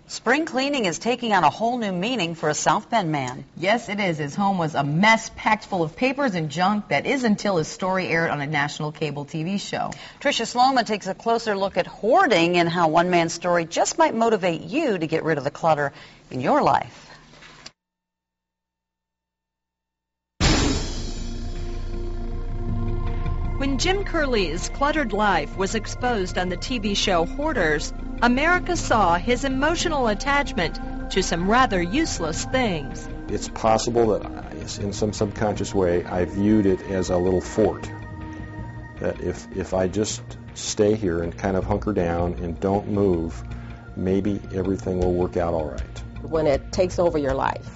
Spring cleaning is taking on a whole new meaning for a South Bend man. Yes, it is. His home was a mess packed full of papers and junk. That is until his story aired on a national cable TV show. Tricia Sloma takes a closer look at hoarding and how one man's story just might motivate you to get rid of the clutter in your life. When Jim Curley's cluttered life was exposed on the TV show Hoarders, America saw his emotional attachment to some rather useless things. It's possible that in some subconscious way I viewed it as a little fort. That if I just stay here and kind of hunker down and don't move, maybe everything will work out all right. When it takes over your life,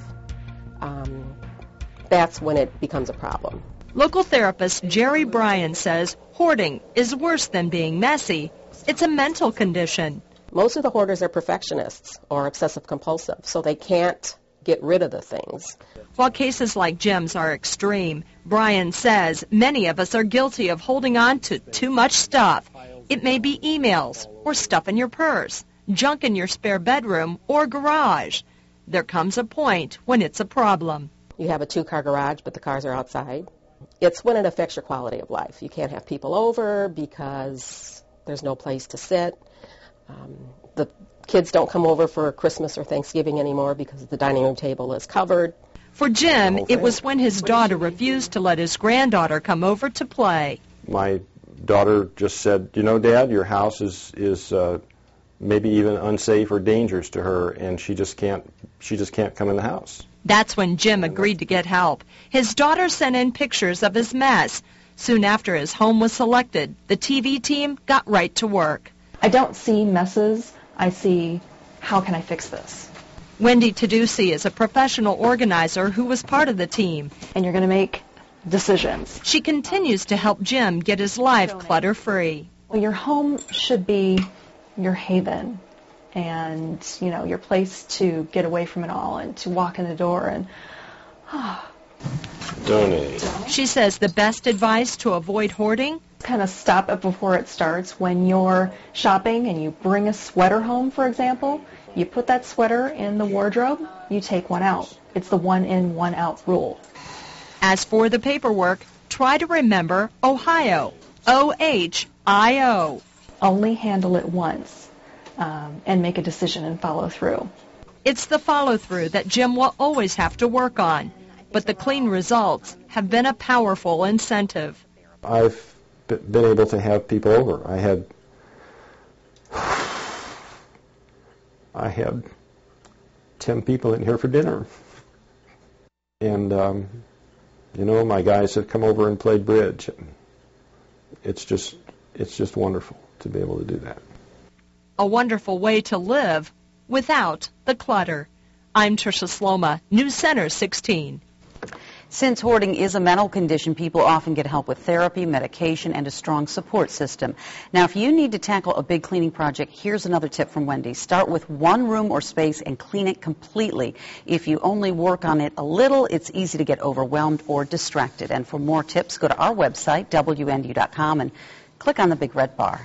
that's when it becomes a problem. Local therapist Jerry Bryan says hoarding is worse than being messy. It's a mental condition. Most of the hoarders are perfectionists or obsessive compulsive, so they can't get rid of the things. While cases like Jim's are extreme, Bryan says many of us are guilty of holding on to too much stuff. It may be emails or stuff in your purse, junk in your spare bedroom or garage. There comes a point when it's a problem. You have a two-car garage, but the cars are outside. It's when it affects your quality of life. You can't have people over because there's no place to sit. The kids don't come over for Christmas or Thanksgiving anymore because the dining room table is covered. For Jim, it was when his daughter refused to let his granddaughter come over to play. My daughter just said, you know, Dad, your house is maybe even unsafe or dangerous to her, and she just can't come in the house. That's when Jim agreed to get help. His daughter sent in pictures of his mess. Soon after his home was selected, the TV team got right to work. I don't see messes. I see, how can I fix this? Wendy Taddeucci is a professional organizer who was part of the team. And you're going to make decisions. She continues to help Jim get his life clutter-free. Well, your home should be your haven and, you know, your place to get away from it all and to walk in the door and donate. She says the best advice to avoid hoarding? Kind of stop it before it starts. When you're shopping and you bring a sweater home, for example, you put that sweater in the wardrobe, you take one out. It's the one in, one out rule. As for the paperwork, try to remember Ohio. O-H-I-O. Only handle it once and make a decision and follow through. It's the follow-through that Jim will always have to work on, but the clean results have been a powerful incentive. I've been able to have people over. I had 10 people in here for dinner. And, you know, my guys have come over and played bridge. It's just wonderful to be able to do that. A wonderful way to live without the clutter. I'm Tricia Sloma, News Center 16. Since hoarding is a mental condition, people often get help with therapy, medication, and a strong support system. Now, if you need to tackle a big cleaning project, here's another tip from Wendy. Start with one room or space and clean it completely. If you only work on it a little, it's easy to get overwhelmed or distracted. And for more tips, go to our website, WNDU.com, and click on the big red bar.